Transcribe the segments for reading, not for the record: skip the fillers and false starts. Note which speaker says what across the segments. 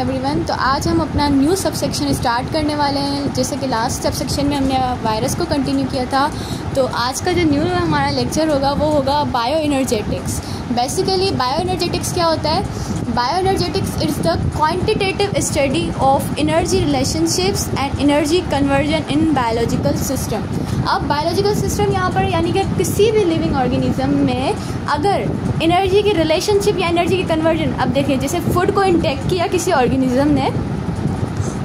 Speaker 1: Everyone. तो आज हम अपना न्यू सबसेक्शन स्टार्ट करने वाले हैं। जैसे कि लास्ट सबसेक्शन में हमने वायरस को कंटिन्यू किया था, तो आज का जो न्यू हमारा लेक्चर होगा वो होगा bio energetics. Basically bio energetics क्या होता है? Bio energetics is the quantitative study of energy relationships and energy conversion in biological system. अब बायोलॉजिकल सिस्टम यहाँ पर यानी कि किसी भी लिविंग ऑर्गेनिज्म में अगर एनर्जी की रिलेशनशिप या एनर्जी की कन्वर्जन, अब देखिए जैसे फूड को इंटेक किया किसी ऑर्गेनिज्म ने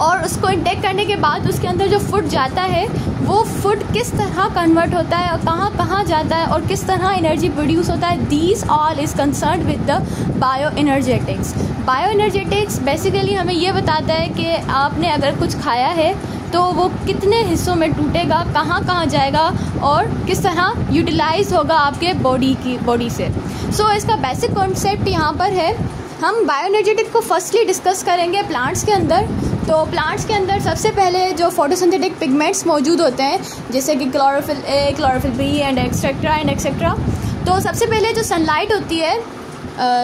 Speaker 1: और उसको इंटेक करने के बाद उसके अंदर जो फूड जाता है वो फूड किस तरह कन्वर्ट होता है और कहाँ कहाँ जाता है और किस तरह एनर्जी प्रोड्यूस होता है, these all is concern with the bio energetics. Bio energetics basically हमें ये बताता है कि आपने अगर कुछ खाया है तो वो कितने हिस्सों में टूटेगा, कहाँ कहाँ जाएगा और किस तरह यूटिलाइज होगा आपके बॉडी से। सो इसका बेसिक कॉन्सेप्ट यहाँ पर है। हम बायो एनर्जेटिक को फर्स्टली डिस्कस करेंगे प्लांट्स के अंदर। तो प्लांट्स के अंदर सबसे पहले जो फोटोसिंथेटिक पिगमेंट्स मौजूद होते हैं जैसे कि chlorophyll A, chlorophyll B and etcetera. तो सबसे पहले जो सनलाइट होती है,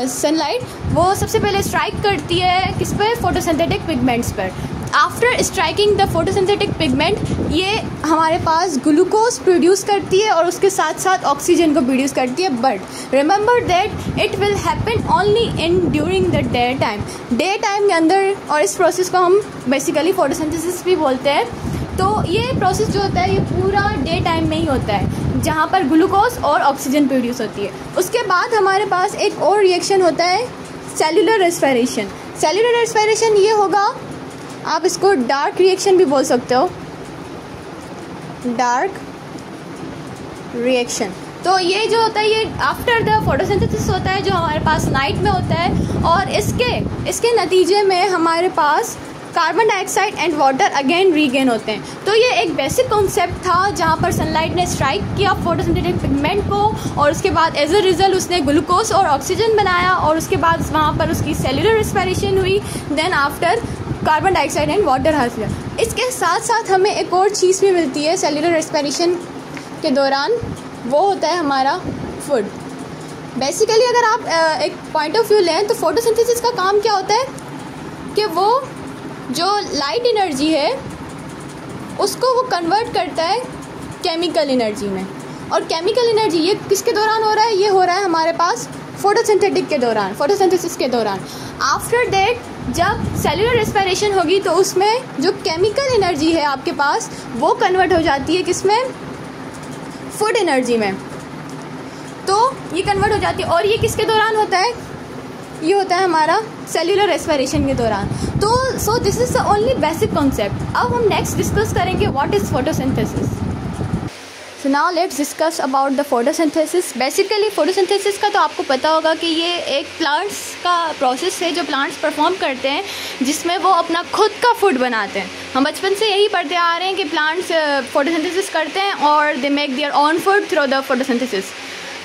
Speaker 1: सनलाइट वो सबसे पहले स्ट्राइक करती है किस पे? फोटोसिंथेटिक पिगमेंट्स पर। After striking the photosynthetic pigment ये हमारे पास ग्लूकोज प्रोड्यूस करती है और उसके साथ साथ ऑक्सीजन को प्रोड्यूस करती है। But remember that it will happen only in during the day time के अंदर, और इस प्रोसेस को हम बेसिकली फोटोसिंथेसिस भी बोलते हैं। तो ये प्रोसेस जो होता है ये पूरा डे टाइम में ही होता है जहाँ पर ग्लूकोज और ऑक्सीजन प्रोड्यूस होती है। उसके बाद हमारे पास एक और रिएक्शन होता है सेल्यूलर रेस्पिरेशन। सेल्यूलर रेस्पिरेशन ये होगा, आप इसको डार्क रिएक्शन भी बोल सकते हो, डार्क रिएक्शन। तो ये जो होता है ये आफ्टर द फोटोसिंथेसिस होता है जो हमारे पास नाइट में होता है, और इसके नतीजे में हमारे पास carbon dioxide and water again regain होते हैं। तो ये एक बेसिक कॉन्सेप्ट था जहाँ पर सनलाइट ने स्ट्राइक किया फोटोसिंथेटिक पिगमेंट को और उसके बाद एज अ रिजल्ट उसने ग्लूकोज और ऑक्सीजन बनाया और उसके बाद वहाँ पर उसकी सेल्यूलर रेस्पिरेशन हुई। Then after carbon dioxide and water हासिल। इसके साथ साथ हमें एक और चीज़ भी मिलती है सेल्यूलर रेस्पिरेशन के दौरान, वो होता है हमारा फूड। बेसिकली अगर आप एक पॉइंट ऑफ व्यू लें तो फोटोसिंथेसिस का काम क्या होता है कि वो जो लाइट एनर्जी है उसको वो कन्वर्ट करता है केमिकल एनर्जी में। और केमिकल एनर्जी ये किसके दौरान हो रहा है? ये हो रहा है हमारे पास फोटोसिंथेटिक के दौरान, फोटोसिंथेसिस के दौरान। आफ्टर दैट जब सेल्यूलर रेस्पिरेशन होगी तो उसमें जो केमिकल एनर्जी है आपके पास वो कन्वर्ट हो जाती है किसमें? फूड एनर्जी में। तो ये कन्वर्ट हो जाती है और ये किसके दौरान होता है? ये होता है हमारा सेल्यूलर रेस्पिरेशन के दौरान। तो so this is the only basic concept. अब हम नेक्स्ट डिस्कस करेंगे what is photosynthesis. So now let's discuss about the photosynthesis. Basically photosynthesis का तो आपको पता होगा कि ये एक प्लांट्स का प्रोसेस है जो प्लांट्स परफॉर्म करते हैं जिसमें वो अपना खुद का फूड बनाते हैं। हम बचपन से यही पढ़ते आ रहे हैं कि प्लांट्स फोटोसिंथेसिस करते हैं और they make their own food through the photosynthesis.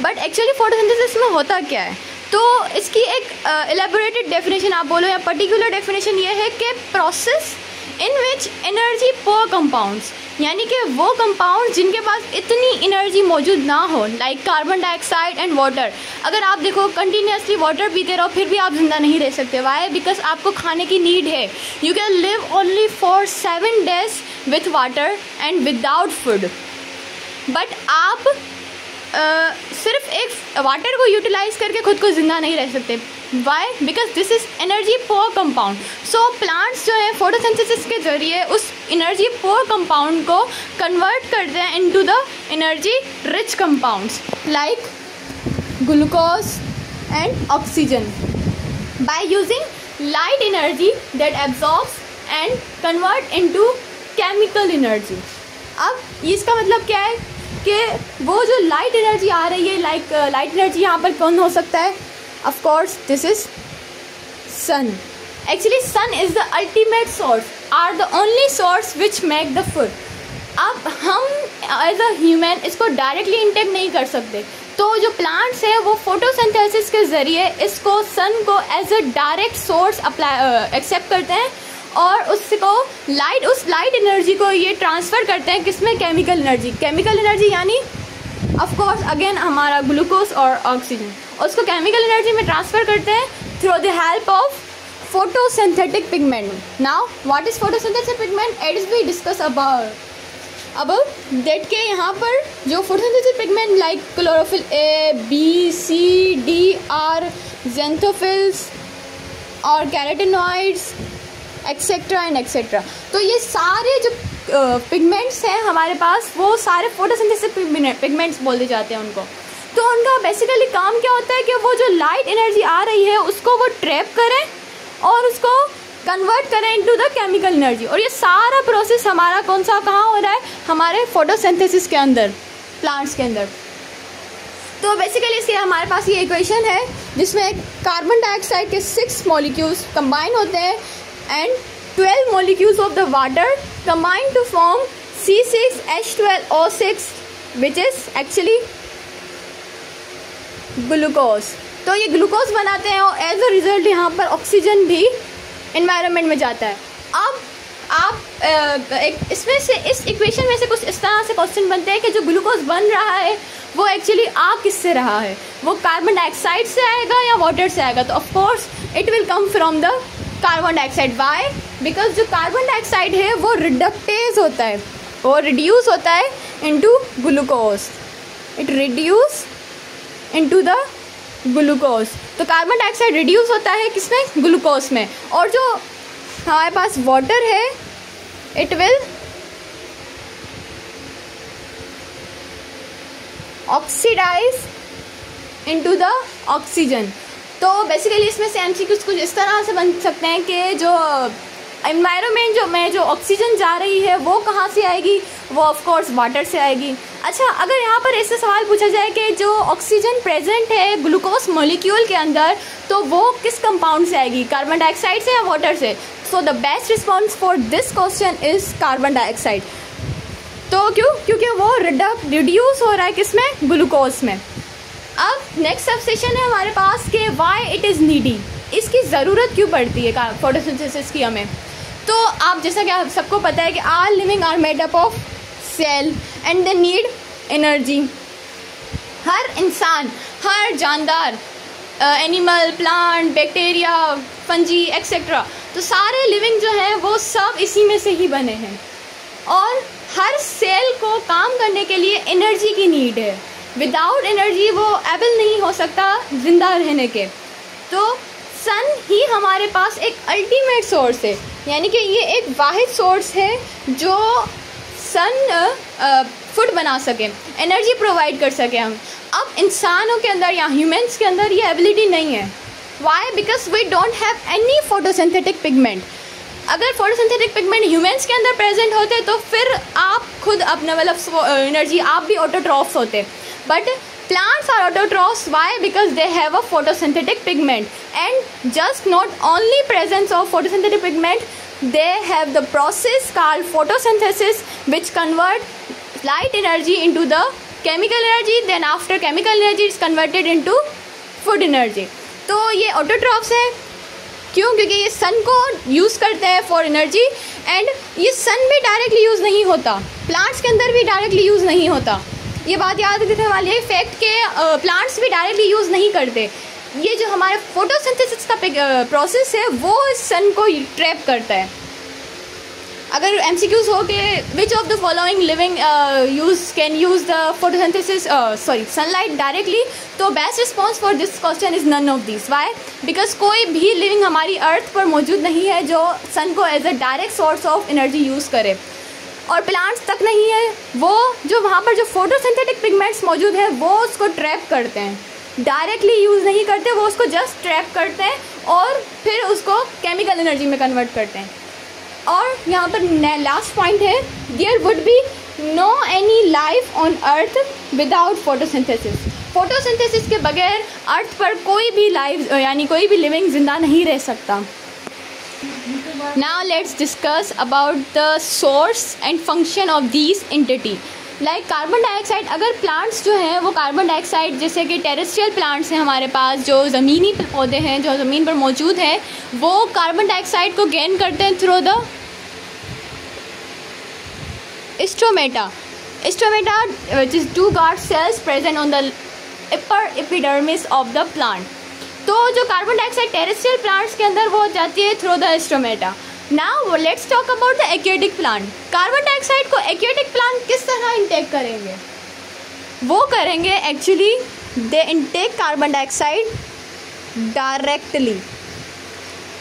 Speaker 1: But actually photosynthesis में होता क्या है? तो इसकी एक एलेबोरेटेड डेफिनेशन आप बोलो या पर्टिकुलर डेफिनेशन ये है कि प्रोसेस इन विच एनर्जी पर कंपाउंड्स, यानी कि वो कंपाउंड जिनके पास इतनी एनर्जी मौजूद ना हो, like carbon dioxide and water. अगर आप देखो कंटिन्यूसली वाटर पीते रहो फिर भी आप जिंदा नहीं रह सकते। वाई? बिकॉज आपको खाने की नीड है। You can live only for 7 days with water and without food. But आप सिर्फ एक वाटर को यूटिलाइज करके खुद को जिंदा नहीं रह सकते। Why? Because this is energy poor compound. So plants जो है फोटोसिंथेसिस के जरिए उस एनर्जी पोर कंपाउंड को कन्वर्ट करते हैं into the energy rich compounds like glucose and oxygen by using light energy that absorbs and convert into chemical energy. अब इसका मतलब क्या है कि वो जो लाइट एनर्जी आ रही है, लाइट एनर्जी यहाँ पर कौन हो सकता है? Of course this is sun. Actually sun is the ultimate source, are the only source which make the food. अब हम एज अ ह्यूमन इसको डायरेक्टली इंटेक नहीं कर सकते, तो जो प्लांट्स है वो फोटोसिंथेसिस के ज़रिए इसको सन को as a direct source accept करते हैं और उसको उस लाइट एनर्जी को ये ट्रांसफ़र करते हैं किसमें? केमिकल एनर्जी यानी ऑफ कोर्स अगेन हमारा ग्लूकोज और ऑक्सीजन, उसको केमिकल एनर्जी में ट्रांसफ़र करते हैं through the help of photosynthetic pigment. Now what is photosynthetic pigment? As we discuss अब डेट के यहाँ पर जो photosynthesis pigment like chlorophyll A, B, C, D, or, xanthophylls और कैरोटेनॉइड्स एक्सेट्रा एंड एक्सेट्रा, तो ये सारे जो पिगमेंट्स हैं हमारे पास वो सारे फोटोसिंथेसिस पिगमेंट्स बोले जाते हैं उनको। तो उनका बेसिकली काम क्या होता है कि वो जो लाइट एनर्जी आ रही है उसको वो ट्रैप करें और उसको कन्वर्ट करें इनटू द केमिकल एनर्जी। और ये सारा प्रोसेस हमारा कौन सा कहाँ हो रहा है? हमारे फोटोसिंथेसिस के अंदर, प्लांट्स के अंदर। तो बेसिकली इसके हमारे पास ये इक्वेशन है जिसमें कार्बन डाइऑक्साइड के 6 मॉलिक्यूल्स कंबाइन होते हैं and 12 molecules of the water combine to form C6H12O6 which is actually glucose. तो ये ग्लूकोज बनाते हैं और एज अ रिजल्ट यहाँ पर ऑक्सीजन भी एनवायरनमेंट में जाता है। अब आप इसमें से इस इक्वेशन में से कुछ इस तरह से क्वेश्चन बनते हैं कि जो ग्लूकोज बन रहा है वो एक्चुअली आ किससे रहा है? वो कार्बन डाइऑक्साइड से आएगा या वाटर से आएगा? तो of course it will come from the carbon dioxide. Why? Because जो कार्बन डाइऑक्साइड है वो रिडक्टेज होता है, वो रिड्यूस होता है into glucose, it reduce into the glucose. तो कार्बन डाइऑक्साइड रिड्यूस होता है किसमें? ग्लूकोज में। और जो हमारे पास वाटर है it will oxidize into the oxygen. तो बेसिकली इसमें से एमसीक्यूज कुछ इस तरह से बन सकते हैं कि जो एनवायरनमेंट में जो ऑक्सीजन जा रही है वो कहाँ से आएगी? वो ऑफ कोर्स वाटर से आएगी। अच्छा, अगर यहाँ पर ऐसे सवाल पूछा जाए कि जो ऑक्सीजन प्रेजेंट है ग्लूकोज मॉलिक्यूल के अंदर तो वो किस कंपाउंड से आएगी? कार्बन डाइऑक्साइड से या वाटर से? So the best response for this question is carbon dioxide. तो क्योंकि वो रिड्यूस हो रहा है किसमें? ग्लूकोज में। अब नेक्स्ट सबसेशन है हमारे पास कि व्हाई इट इज़ नीडी, इसकी ज़रूरत क्यों पड़ती है फोटोसिंथेसिस की हमें? तो आप जैसा कि आप सबको पता है कि all living are made up of cell and they need energy. हर इंसान, हर जानदार, animal, plant, bacteria, fungi etcetera, तो सारे लिविंग जो हैं वो सब इसी में से ही बने हैं। और हर सेल को काम करने के लिए एनर्जी की नीड है। विदाउट एनर्जी वो एबल नहीं हो सकता जिंदा रहने के। तो सन ही हमारे पास एक अल्टीमेट सोर्स है, यानी कि ये एक वाहिद सोर्स है जो सन फूड बना सके, एनर्जी प्रोवाइड कर सके हम। अब इंसानों के अंदर या ह्यूमंस के अंदर ये एबिलिटी नहीं है। Why? Because we don't have any photosynthetic pigment. अगर फोटोसिंथेटिक पिगमेंट ह्यूमंस के अंदर प्रेजेंट होते तो फिर आप खुद अपना मतलब एनर्जी, आप भी ऑटोट्रॉफ्स होते। But plants are autotrophs. Why? Because they have a photosynthetic pigment, and just not only presence of photosynthetic pigment, they have the process called photosynthesis which convert light energy into the chemical energy, then after chemical energy it's converted into food energy. तो ये autotrophs है। क्यों? क्योंकि ये सन को use करते हैं for energy, and ये सन भी डायरेक्टली यूज़ नहीं होता, प्लांट्स के अंदर भी डायरेक्टली यूज़ नहीं होता। ये बात याद रखने वाली है फैक्ट के प्लांट्स भी डायरेक्टली यूज़ नहीं करते। ये जो हमारे फोटोसिंथेसिस का प्रोसेस है वो सन को ट्रैप करता है। अगर एमसीक्यूज हो के which of the following living can use the photosynthesis sunlight directly, तो best response for this question is none of this. Why? Because कोई भी लिविंग हमारी अर्थ पर मौजूद नहीं है जो सन को as a direct source of energy use करे, और प्लांट्स तक नहीं है। वो जो वहाँ पर जो फोटोसिंथेटिक पिगमेंट्स मौजूद है वो उसको ट्रैप करते हैं, डायरेक्टली यूज़ नहीं करते, वो उसको जस्ट ट्रैप करते हैं और फिर उसको केमिकल एनर्जी में कन्वर्ट करते हैं। और यहाँ पर लास्ट पॉइंट है, there would be no any life on earth without photosynthesis. Photosynthesis के बगैर अर्थ पर कोई भी लाइफ यानी कोई भी लिविंग जिंदा नहीं रह सकता। Now let's discuss about the source and function of these entity. Like carbon dioxide, अगर प्लांट्स जो हैं वो कार्बन डाइऑक्साइड, जैसे कि टेरेस्ट्रियल प्लांट्स हैं हमारे पास, जो ज़मीनी पौधे हैं जो ज़मीन पर मौजूद हैं, वो कार्बन डाइऑक्साइड को गेन करते हैं through the stomata which is two guard cells present on the upper epidermis of the plant. तो जो कार्बन डाइऑक्साइड टेरेस्ट्रियल प्लांट्स के अंदर वो जाती है through the stomata. Now let's talk about the aquatic plant. Carbon dioxide को aquatic plant किस तरह इनटेक करेंगे? वो करेंगे actually they intake carbon dioxide directly.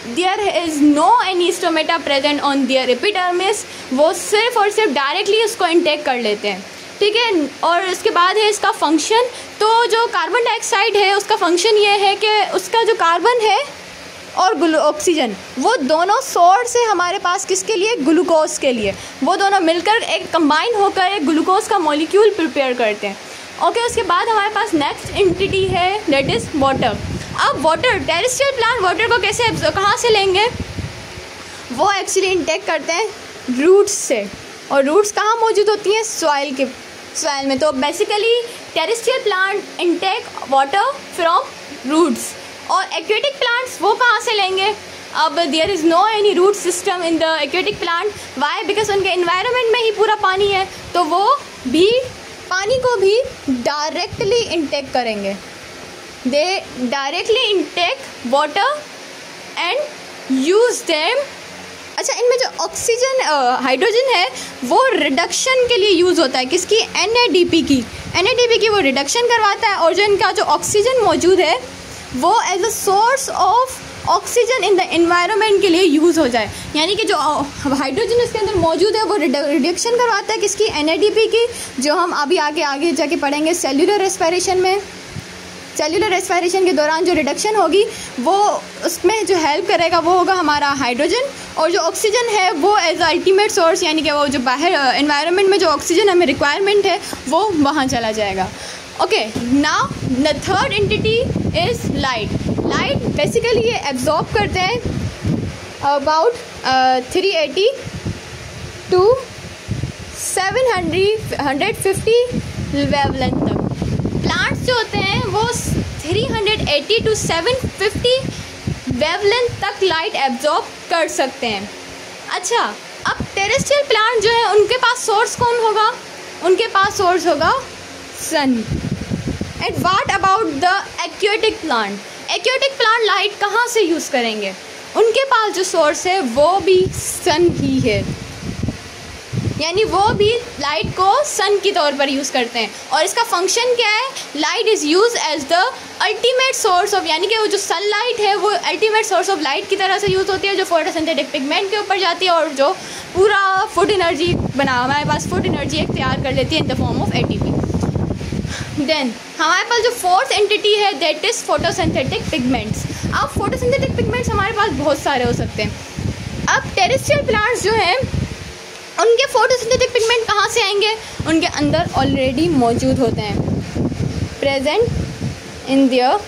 Speaker 1: There is no any stomata present on their epidermis. वो सिर्फ और सिर्फ डायरेक्टली उसको इनटेक कर लेते हैं, ठीक है। और इसके बाद है इसका फंक्शन। तो जो कार्बन डाइऑक्साइड है उसका फंक्शन ये है कि उसका जो कार्बन है और ऑक्सीजन, वो दोनों सोर्स है हमारे पास किसके लिए? ग्लूकोज के लिए। वो दोनों मिलकर एक कंबाइन होकर एक ग्लूकोज का मॉलिक्यूल प्रिपेयर करते हैं। ओके, उसके बाद हमारे पास नेक्स्ट एंटिटी है दैट इज़ वाटर। अब वाटर, टेरेस्ट्रियल प्लांट वाटर को कैसे कहाँ से लेंगे? वो एक्चुअली इनटेक करते हैं रूट्स से। और रूट्स कहाँ मौजूद होती हैं? सॉइल में। तो basically terrestrial plant intake water from roots. और एक्वेटिक प्लांट्स वो कहाँ से लेंगे? अब there is no any root system in the aquatic plant. Why? Because उनके इन्वायरमेंट में ही पूरा पानी है, तो वो भी पानी को भी डायरेक्टली इनटेक करेंगे। दे directly intake water and use them. अच्छा, इनमें जो ऑक्सीजन हाइड्रोजन है वो रिडक्शन के लिए यूज़ होता है। किसकी? NADP की। NADP की वो रिडक्शन करवाता है। और जो इनका जो ऑक्सीजन मौजूद है वो as a source of oxygen in the environment के लिए यूज़ हो जाए। यानी कि जो हाइड्रोजन इसके अंदर मौजूद है वो रिडक्शन करवाता है किसकी? NADP की, जो हम अभी आगे जाके पढ़ेंगे सेल्यूलर रेस्पिरेशन में। सेल्यूलर रेस्पिरेशन के दौरान जो रिडक्शन होगी वो उसमें जो हेल्प करेगा वो होगा हमारा हाइड्रोजन। और जो ऑक्सीजन है वो एज अल्टीमेट सोर्स, यानी कि वो जो बाहर एनवायरनमेंट में जो ऑक्सीजन हमें रिक्वायरमेंट है वो वहाँ चला जाएगा। Okay, now the third entity is light. Light basically ये एब्जॉर्ब करते हैं अबाउट 380 to 750 वेवलेंथ तक। प्लांट्स जो होते हैं वो 380 to 750 वेवलेंथ तक लाइट एब्जॉर्ब कर सकते हैं। अच्छा, अब टेरेस्ट्रियल प्लांट जो है उनके पास सोर्स कौन होगा? उनके पास सोर्स होगा sun. And what about the aquatic plant? Aquatic plant light कहाँ से यूज़ करेंगे? उनके पास जो सोर्स है वो भी सन ही है, यानी वो भी लाइट को सन की तौर पर यूज़ करते हैं। और इसका फंक्शन क्या है? Light is use as the ultimate source of, यानी कि वो जो सनलाइट है वो अल्टीमेट सोर्स ऑफ लाइट की तरह से यूज़ होती है, जो फोटोसिंथेटिक पिगमेंट के ऊपर जाती है और जो पूरा फूड एनर्जी हमारे पास फूड एनर्जी एक तैयार कर लेती है in the form of ATP। Then हमारे पास जो फोर्थ एंटिटी है दैट इज़ फोटोसिंथेटिक पिगमेंट्स। अब फोटोसिंथेटिक पिगमेंट्स हमारे पास बहुत सारे हो सकते हैं। अब टेरेस्ट्रियल प्लांट्स जो हैं उनके फोटोसिंथेटिक पिगमेंट कहाँ से आएंगे? उनके अंदर ऑलरेडी मौजूद होते हैं, प्रेजेंट इन देयर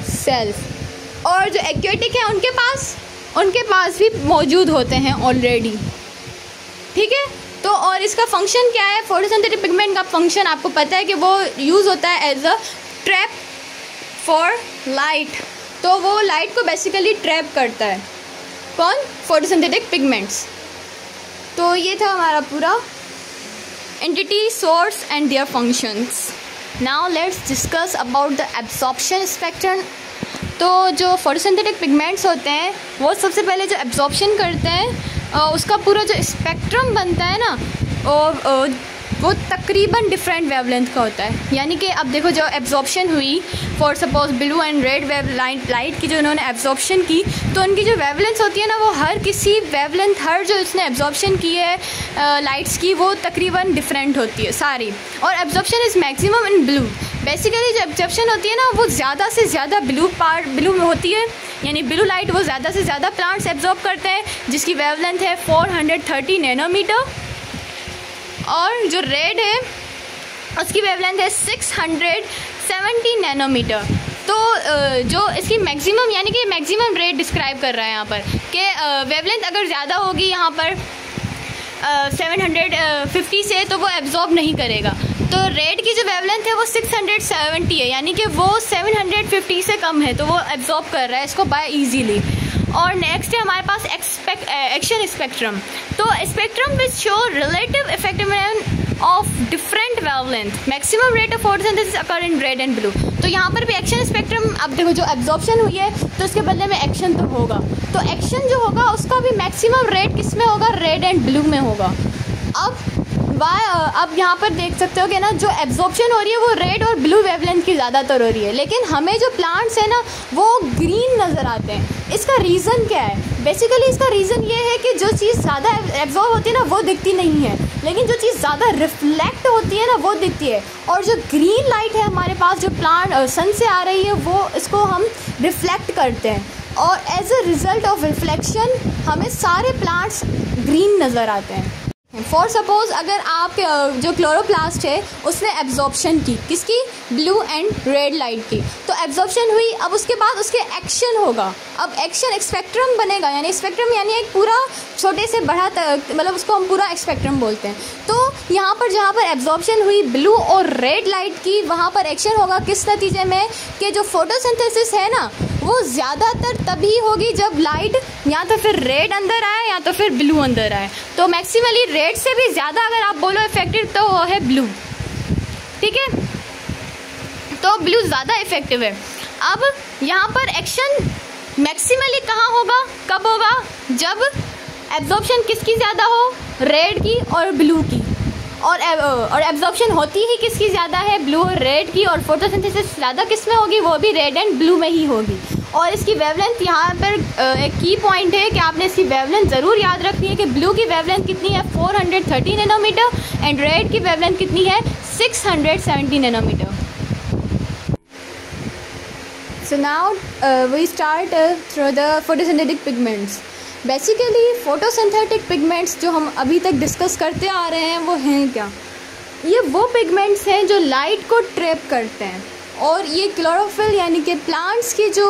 Speaker 1: सेल्फ। और जो एक्वेटिक है उनके पास भी मौजूद होते हैं ऑलरेडी, ठीक है। तो और इसका फंक्शन क्या है? फोटोसिंथेटिक पिगमेंट का फंक्शन आपको पता है कि वो यूज़ होता है as a trap for light. तो वो लाइट को बेसिकली ट्रैप करता है। कौन? Photosynthetic pigments. तो ये था हमारा पूरा entity, source and their functions. Now let's discuss about the absorption spectrum. तो जो फोटोसिंथेटिक पिगमेंट्स होते हैं वो सबसे पहले जो एब्जॉर्प्शन करते हैं उसका पूरा जो स्पेक्ट्रम बनता है ना वो तकरीबन डिफरेंट वेवलेंथ का होता है। यानी कि अब देखो जो एब्जॉर्प्शन हुई for suppose blue and red wave light की जो उन्होंने एब्जॉर्प्शन की, तो उनकी जो वेवलेंथ होती है ना वो हर किसी वेवलेंथ हर जो इसने एब्जॉर्प्शन की है लाइट्स की वो तकरीबन डिफरेंट होती है सारी। और absorption is maximum in blue. Basically जो एब्जॉर्प्शन होती है ना वो ज़्यादा से ज़्यादा ब्लू में होती है, यानी ब्लू लाइट वो ज़्यादा से ज़्यादा प्लांट्स एब्जॉर्ब करते हैं जिसकी वेवलेंथ है 430 नैनोमीटर। और जो रेड है उसकी वेवलेंथ है 670 नैनोमीटर। तो जो इसकी मैक्सिमम यानी कि मैक्सिमम रेट डिस्क्राइब कर रहा है यहाँ पर कि वेवलेंथ अगर ज़्यादा होगी यहाँ पर 750 से तो वो एब्जॉर्ब नहीं करेगा। तो रेड की जो वेवलेंथ है वो 670 है, यानी कि वो 750 से कम है तो वो एब्जॉर्ब कर रहा है इसको बाय इजीली। और नेक्स्ट है हमारे पास एक्शन स्पेक्ट्रम। तो spectrum which show relative effectiveness of different wavelength maximum rate of photosynthesis occur in red and blue. तो यहाँ पर भी एक्शन स्पेक्ट्रम, अब देखो जो एब्जॉर्प्शन हुई है तो उसके बदले में एक्शन तो होगा, तो एक्शन जो होगा उसका भी मैक्सिमम रेट किस में होगा, रेड एंड ब्लू में होगा। अब यहाँ पर देख सकते हो कि ना जो एब्जॉर्प्शन हो रही है वो रेड और ब्लू वेवलेंथ की ज़्यादातर हो रही है, लेकिन हमें जो प्लांट्स है ना वो ग्रीन नज़र आते हैं। इसका रीज़न क्या है? बेसिकली इसका रीज़न ये है कि जो चीज़ ज़्यादा एब्जॉर्ब होती है ना वो दिखती नहीं है, लेकिन जो चीज़ ज़्यादा रिफ्लेक्ट होती है ना वो दिखती है। और जो ग्रीन लाइट है हमारे पास जो प्लांट सन से आ रही है वो इसको हम रिफ्लेक्ट करते हैं, और as a result of reflection हमें सारे प्लांट्स ग्रीन नज़र आते हैं। फॉर सपोज़ अगर आप जो क्लोरोप्लास्ट है उसने एब्जॉर्प्शन की किसकी, ब्लू एंड रेड लाइट की, तो एब्जॉर्प्शन हुई, अब उसके बाद उसके एक्शन होगा। अब एक्शन स्पेक्ट्रम बनेगा, यानी स्पेक्ट्रम यानी एक पूरा छोटे से बड़ा मतलब उसको हम पूरा स्पेक्ट्रम बोलते हैं। तो यहाँ पर जहाँ पर एब्जॉर्प्शन हुई ब्लू और रेड लाइट की, वहाँ पर एक्शन होगा किस नतीजे में, कि जो फोटोसिंथेसिस है ना वो ज़्यादातर तभी होगी जब लाइट या तो फिर रेड अंदर आए या तो फिर ब्लू अंदर आए। तो मैक्सिमली रेड से भी ज़्यादा अगर आप बोलो इफेक्टिव तो वो है ब्लू, ठीक है, तो ब्लू ज़्यादा इफेक्टिव है। अब यहाँ पर एक्शन मैक्सिमली कहाँ होगा, कब होगा, जब एब्जॉर्प्शन किसकी ज़्यादा हो, रेड की और ब्लू की, और एब्जॉर्प्शन होती ही किसकी ज़्यादा है, ब्लू और रेड की, और फोटोसिंथेसिस ज़्यादा किस में होगी, वो भी रेड एंड ब्लू में ही होगी। और इसकी वेवलेंथ यहाँ पर एक की पॉइंट है कि आपने इसकी वेवलेंथ ज़रूर याद रखनी है कि ब्लू की वेवलेंथ कितनी है 430 नैनोमीटर एंड रेड की वेवलेंथ कितनी है 670 nanometer. So now we start through the photosynthetic pigments. Basically photosynthetic pigments जो हम अभी तक डिस्कस करते आ रहे हैं वो हैं क्या, ये वो पिगमेंट्स हैं जो लाइट को ट्रैप करते हैं, और ये क्लोरोफिल यानी कि प्लांट्स की जो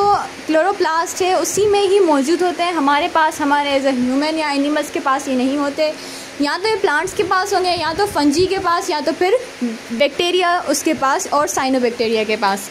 Speaker 1: क्लोरोप्लास्ट है उसी में ही मौजूद होते हैं। हमारे पास, हमारे एज ए ह्यूमन या एनिमल्स के पास ये नहीं होते, या तो ये प्लांट्स के पास होंगे, या तो फंजी के पास, या तो फिर बैक्टीरिया उसके पास और साइनोबैक्टीरिया के पास।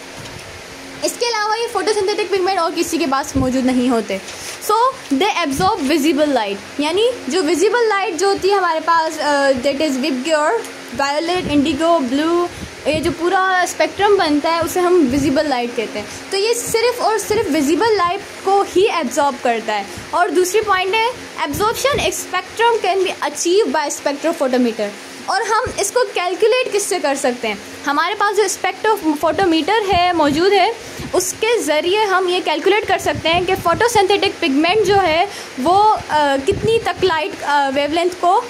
Speaker 1: इसके अलावा ये फोटोसिंथेटिक पिगमेंट और किसी के पास मौजूद नहीं होते। So they absorb visible light, यानी जो विजिबल लाइट जो होती है हमारे पास that is VIBGYOR, violet, indigo, blue, ये जो पूरा स्पेक्ट्रम बनता है उसे हम विजिबल लाइट कहते हैं। तो ये सिर्फ और सिर्फ विजिबल लाइट को ही एब्जॉर्ब करता है। और दूसरी पॉइंट है absorption spectrum can be achieve by spectrophotometer, और हम इसको कैलकुलेट किससे कर सकते हैं, हमारे पास जो स्पेक्ट्रोफोटोमीटर है मौजूद है उसके ज़रिए हम ये कैलकुलेट कर सकते हैं कि फोटोसिंथेटिक पिगमेंट जो है वो कितनी तक लाइट वेवलेंथ को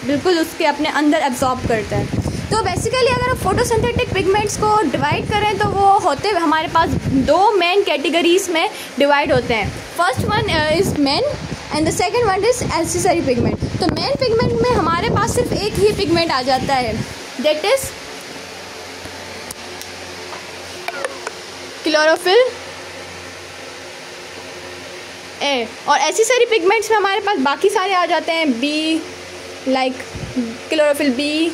Speaker 1: बिल्कुल उसके अपने अंदर एब्जॉर्ब करता है। तो बेसिकली अगर हम फोटोसिंथेटिक पिगमेंट्स को डिवाइड करें तो वो होते हमारे पास दो मेन कैटेगरीज में डिवाइड होते हैं। First one is main and the second one is accessory pigment. तो मेन पिगमेंट में हमारे पास सिर्फ एक ही पिगमेंट आ जाता है, दैट इज़ क्लोरोफिल ए, और एक्सेसरी पिगमेंट्स में हमारे पास बाकी सारे आ जाते हैं, B, like chlorophyll B,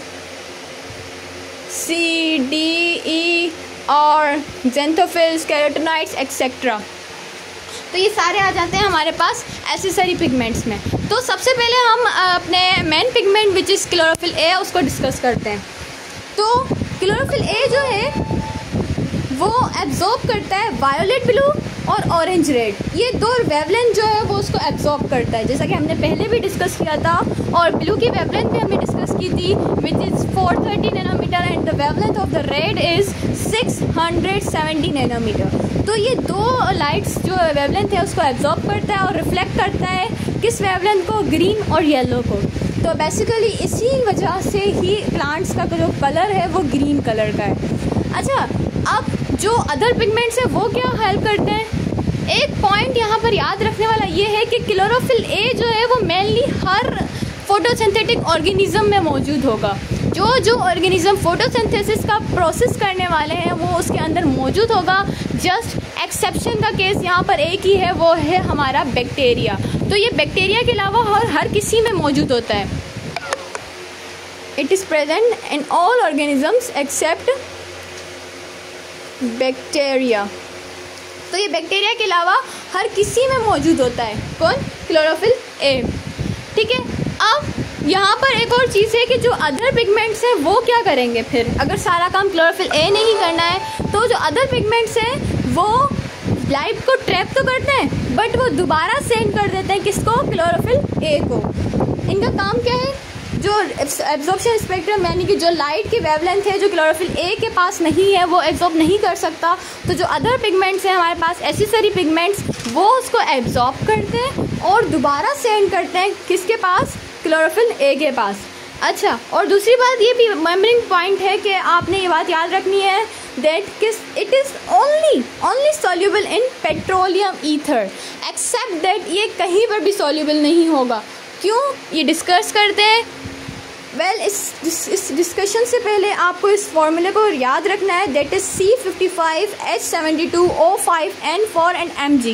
Speaker 1: C, D, ई और ज़ेंथोफिल्स, कैरोटीनॉइड्स एक्सेट्रा। तो ये सारे आ जाते हैं हमारे पास एक्सेसरी पिगमेंट्स में। तो सबसे पहले हम अपने main pigment which is chlorophyll A उसको डिस्कस करते हैं। तो क्लोरोफिल ए जो है वो एब्जॉर्ब करता है वायोलेट ब्लू और ऑरेंज रेड, ये दो वेवलेंथ जो है वो उसको एब्जॉर्ब करता है, जैसा कि हमने पहले भी डिस्कस किया था। और ब्लू की वेवलेंथ भी हमने डिस्कस की थी which is 430 nanometer and the wavelength of the red is 670 nanometer. तो ये दो लाइट्स जो वेवलेंथ है उसको एब्जॉर्ब करता है और रिफ्लेक्ट करता है किस वेवलेंथ को, ग्रीन और येलो को। तो बेसिकली इसी वजह से ही प्लांट्स का जो कलर है वो ग्रीन कलर का है। अच्छा, अब जो अदर पिगमेंट्स है वो क्या हेल्प करते हैं, एक पॉइंट यहाँ पर याद रखने वाला ये है कि क्लोरोफिल ए जो है वो मेनली हर फोटोसिंथेटिक ऑर्गेनिज्म में मौजूद होगा। जो ऑर्गेनिज्म फोटोसिंथेसिस का प्रोसेस करने वाले हैं वो उसके अंदर मौजूद होगा। जस्ट एक्सेप्शन का केस यहाँ पर एक ही है, वो है हमारा बैक्टीरिया। तो ये बैक्टीरिया के अलावा हर किसी में मौजूद होता है। It is present in all organisms except bacteria. तो ये बैक्टीरिया के अलावा हर किसी में मौजूद होता है, कौन, क्लोरोफिल ए। ठीक है, अब यहाँ पर एक और चीज़ है कि जो अदर पिगमेंट्स हैं वो क्या करेंगे फिर, अगर सारा काम क्लोरोफिल ए ने ही करना है तो जो अदर पिगमेंट्स हैं वो लाइट को ट्रैप तो करते हैं बट वो दोबारा सेंड कर देते हैं किसको, क्लोरोफिल ए को। इनका काम क्या है, जो एब्जॉर्प्शन स्पेक्ट्रम यानी कि जो लाइट की वेवलेंथ है जो क्लोरोफिल ए के पास नहीं है वो एब्जॉर्ब नहीं कर सकता, तो जो अदर पिगमेंट्स हैं हमारे पास एक्सेसरी पिगमेंट्स वो उसको एब्जॉर्ब करते हैं और दोबारा सेंड करते हैं किसके पास, क्लोरोफिल ए के पास। अच्छा, और दूसरी बात ये भी रिमेम्बरिंग पॉइंट है कि आपने ये बात याद रखनी है that it is only soluble in petroleum ether, except that ये कहीं पर भी सॉल्यूबल नहीं होगा। क्यों, ये डिस्कस करते हैं। वेल, इस डिस्कशन से पहले आपको इस फॉर्मूले को याद रखना है, that is C55H72O5N4 and Mg।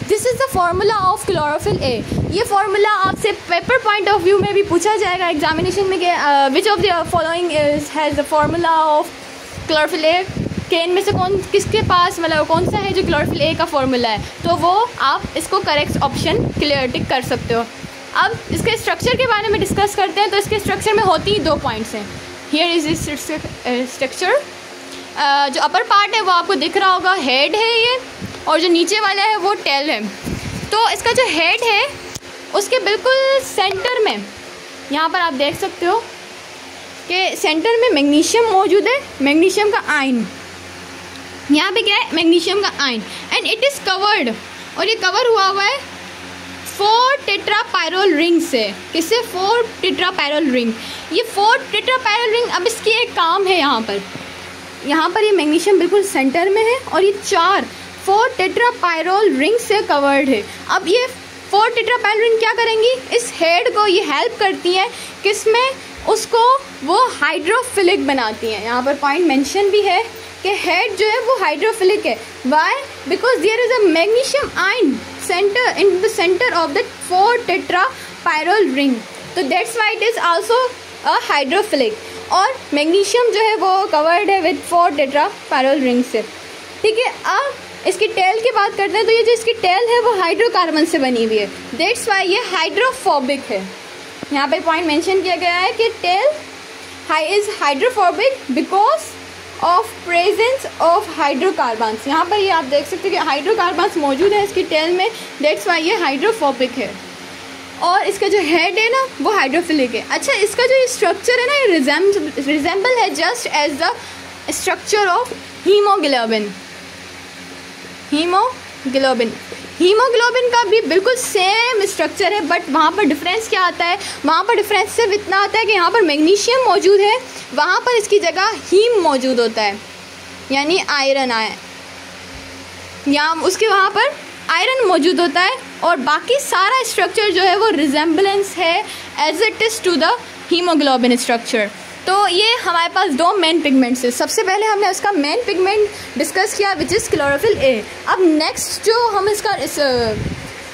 Speaker 1: This is the formula of chlorophyll A. ये फार्मूला आपसे पेपर पॉइंट ऑफ व्यू में भी पूछा जाएगा एग्जामिनेशन में कि which of the following has the formula of chlorophyll A, के इनमें से किसके पास मतलब कौन सा है जो क्लोरोफिल ए का फार्मूला है, तो वो आप इसको करेक्ट ऑप्शन क्लियर टिक कर सकते हो। अब इसके स्ट्रक्चर के बारे में डिस्कस करते हैं। तो इसके स्ट्रक्चर में होती ही 2 पॉइंट्स हैं। Here is this structure. जो अपर पार्ट है वो आपको दिख रहा होगा, हेड है ये, और जो नीचे वाला है वो टेल है। तो इसका जो हेड है उसके बिल्कुल सेंटर में यहाँ पर आप देख सकते हो कि सेंटर में मैग्नीशियम मौजूद है, मैग्नीशियम का आयन। यहाँ पे क्या है, मैग्नीशियम का ion, and it is covered, और ये कवर हुआ है 4 टेट्रापायरोल रिंग से। किससे, 4 टेट्रापायरोल रिंग। ये 4 टेट्रापायरोल रिंग, अब इसकी एक काम है यहाँ पर ये मैग्नीशियम बिल्कुल सेंटर में है और ये 4 टेट्रापायरोल रिंग से कवर्ड है। अब ये 4 टेट्रापायरोल रिंग क्या करेंगी, इस हेड को ये हेल्प करती है किसमें, उसको वो हाइड्रोफिलिक बनाती हैं। यहाँ पर पॉइंट मेंशन भी है कि हेड जो है वो हाइड्रोफिलिक है। Why, because there is a magnesium ion center in the center of the 4 tetrapyrrole ring, तो that's why it is also a hydrophilic। और मैग्नीशियम जो है वो कवर्ड है विद 4 टेट्रापायरोल रिंग से। ठीक है, अब इसकी टेल की बात करते हैं। तो ये जो इसकी टेल है वो हाइड्रोकार्बन से बनी हुई है, that's why ये हाइड्रोफोबिक है। यहाँ पे पॉइंट मेंशन किया गया है कि tail is hydrophobic because of presence of hydrocarbons. यहाँ पर ये आप देख सकते हैं कि हाइड्रोकार्बन्स मौजूद है इसकी टेल में, दैट्स वाई ये हाइड्रोफोबिक है। और इसका जो हेड है ना वो हाइड्रोफिलिक है। अच्छा, इसका जो स्ट्रक्चर है ना ये रिजेंबल है just as the structure of haemoglobin. Haemoglobin का भी बिल्कुल सेम स्ट्रक्चर है, बट वहाँ पर डिफरेंस क्या आता है, वहाँ पर डिफरेंस सिर्फ इतना आता है कि यहाँ पर मैग्नीशियम मौजूद है, वहाँ पर इसकी जगह हीम मौजूद होता है, यानी आयरन या उसके वहाँ पर आयरन मौजूद होता है, और बाकी सारा स्ट्रक्चर जो है वो रिजेम्बलेंस है as it is to the haemoglobin structure. तो ये हमारे पास 2 मेन पिगमेंट्स है। सबसे पहले हमने उसका मेन पिगमेंट डिस्कस किया विच इज़ क्लोरोफिल ए। अब नेक्स्ट जो हम इसका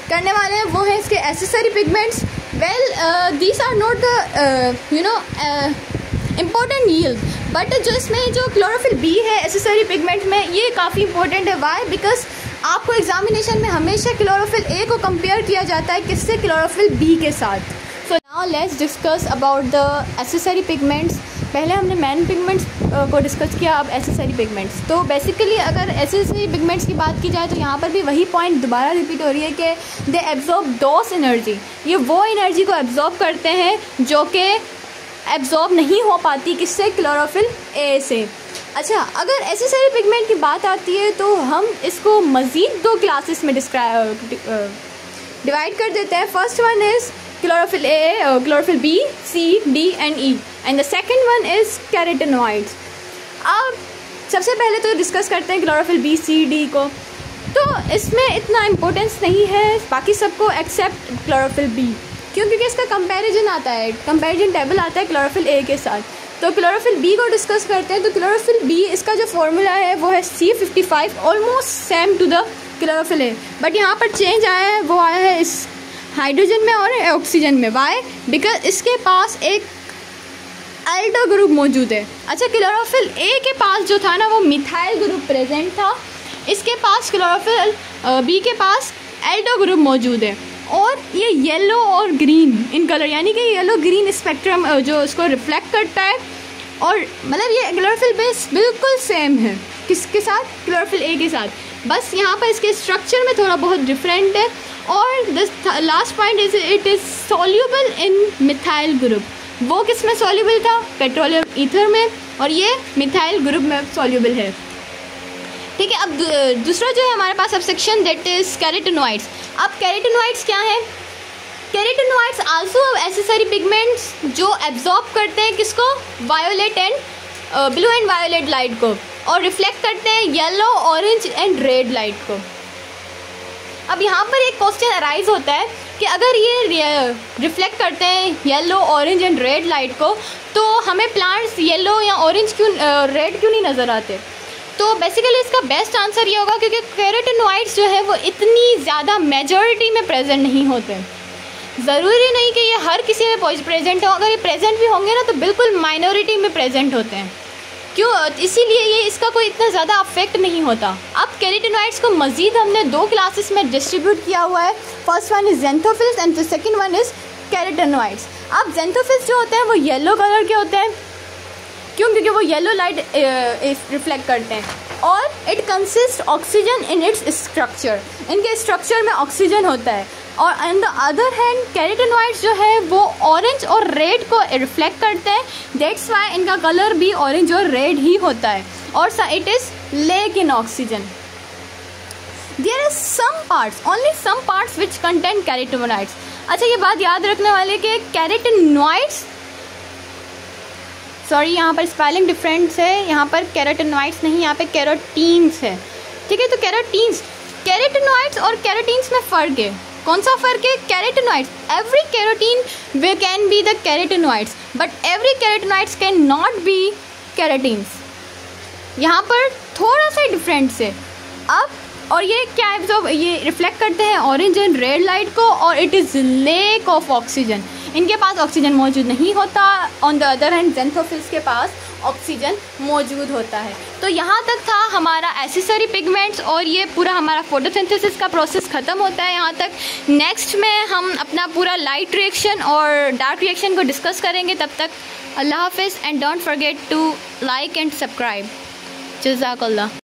Speaker 1: करने वाले हैं वो है इसके accessory pigments. Well, these are not the important yield, but जो इसमें जो क्लोरोफिल बी है एसेसरी पिगमेंट में, ये काफ़ी इंपॉर्टेंट है। वाई, बिकॉज आपको एग्जामिनेशन में हमेशा क्लोरोफिल ए को कंपेयर किया जाता है किससे, क्लोरोफिल बी के साथ। So now let's discuss about the accessory pigments. पहले हमने मेन पिगमेंट्स को डिस्कस किया, अब एसेसरी पिगमेंट्स। तो बेसिकली अगर एसेसरी पिगमेंट्स की बात की जाए तो यहाँ पर भी वही पॉइंट दोबारा रिपीट हो रही है कि दे एब्जॉर्ब डोज एनर्जी। ये वो एनर्जी को एब्जॉर्ब करते हैं जो कि एब्जॉर्ब नहीं हो पाती किससे, क्लोरोफिल ए से। अच्छा, अगर एसेसरी पिगमेंट की बात आती है तो हम इसको मज़ीद 2 क्लासेस में डिवाइड कर देते हैं। First one is chlorophyll A, chlorophyll B, C, D and E, and the second one is carotenoids। अब सबसे पहले तो डिस्कस करते हैं क्लोरोफिल B, C, D को। तो इसमें इतना इम्पोर्टेंस नहीं है बाकी सबको एक्सेप्ट क्लोरोफिल B, क्योंकि इसका कंपैरिजन आता है, कंपैरिजन टेबल आता है क्लोरोफिल A के साथ। तो क्लोरोफिल B को डिस्कस करते हैं। तो क्लोरोफिल B इसका जो फॉर्मूला है वो है C55, almost same to the chlorophyll A, but यहाँ पर चेंज आया है, वो आया है इस हाइड्रोजन में और ऑक्सीजन में। वाई, बिकॉज इसके पास एक एल्डो ग्रुप मौजूद है। अच्छा, क्लोरोफिल ए के पास जो था ना वो मिथाइल ग्रुप प्रेजेंट था, इसके पास क्लोरोफिल बी के पास एल्डो ग्रुप मौजूद है। और ये येलो और ग्रीन इन कलर, यानी कि येलो ग्रीन स्पेक्ट्रम जो उसको रिफ्लेक्ट करता है। और मतलब ये क्लोरोफिल बेस बिल्कुल सेम है किसके साथ, क्लोरोफिल ए के साथ, बस यहाँ पर इसके स्ट्रक्चर में थोड़ा बहुत डिफरेंट है। और this last point is it is soluble in methyl group. वो किस में सॉल्यूबल था, पेट्रोलियम ईथर में, और ये मिथाइल ग्रुप में सॉल्यूबल है। ठीक है, अब दूसरा जो है हमारे पास सब सेक्शन दैट इज कैरोटीनॉइड्स। अब कैरोटीनॉइड्स क्या है, कैरोटीनॉइड्स आल्सो एसेसरी पिगमेंट्स जो एब्जॉर्ब करते हैं किसको, violet and blue and violet light को, और रिफ्लेक्ट करते हैं yellow, orange and red light को। अब यहाँ पर एक क्वेश्चन अराइज होता है कि अगर ये रिफ्लेक्ट करते हैं yellow, orange and red light को, तो हमें प्लांट्स येलो या ऑरेंज क्यों, रेड क्यों नहीं नज़र आते। तो बेसिकली इसका बेस्ट आंसर ये होगा क्योंकि कैरोटीनॉइड्स जो है वो इतनी ज़्यादा मेजॉरिटी में प्रेजेंट नहीं होते। ज़रूरी नहीं कि ये हर किसी में प्रेजेंट हो, अगर ये प्रेजेंट भी होंगे ना तो बिल्कुल माइनॉरिटी में प्रेजेंट होते हैं। क्यों, इसीलिए ये इसका कोई इतना ज़्यादा अफेक्ट नहीं होता। अब कैरोटीनॉइड्स को मज़ीद हमने 2 क्लासेस में डिस्ट्रीब्यूट किया हुआ है। First one is xanthophylls and the second one is carotenoids. अब ज़ेंथोफिल्स जो होते हैं वो येलो कलर के होते हैं, क्यों, क्योंकि वो येलो लाइट रिफ्लेक्ट करते हैं, और it consist oxygen in its structure, इनके स्ट्रक्चर में ऑक्सीजन होता है। और on the other hand carotenoids जो है वो ऑरेंज और रेड को रिफ्लेक्ट करते हैं, दैट्स वाई इनका कलर भी ऑरेंज और रेड ही होता है, और it is lack in oxygen. There are some parts, only some parts which contain carotenoids. अच्छा, ये बात याद रखने वाले कि कैरोटीनॉइड्स, सॉरी यहाँ पर स्पेलिंग डिफरेंस है, यहाँ पर कैरोटीनॉइड्स नहीं, यहाँ पे कैरोटीन्स है। ठीक है, तो कैरोटीनॉइड्स और कैरोटीन्स में फ़र्क है। कौन सा फ़र्क है, carotenoids, every carotene way can be the carotenoids but every carotenoids can not be carotenes. यहाँ पर थोड़ा सा डिफरेंस है। अब और ये क्या है, ये रिफ्लेक्ट करते हैं ऑरेंज एंड रेड लाइट को, और it is lake of oxygen, इनके पास ऑक्सीजन मौजूद नहीं होता। ऑन द अदर हैंड ज़ेंथोफिल्स के पास ऑक्सीजन मौजूद होता है। तो यहाँ तक था हमारा एसेसरी पिगमेंट्स, और ये पूरा हमारा फोटोसिंथेसिस का प्रोसेस ख़त्म होता है यहाँ तक। नेक्स्ट में हम अपना पूरा लाइट रिएक्शन और डार्क रिएक्शन को डिस्कस करेंगे। तब तक अल्लाह हाफिज़ and don't forget to like and subscribe. जज़ाकल्लाह।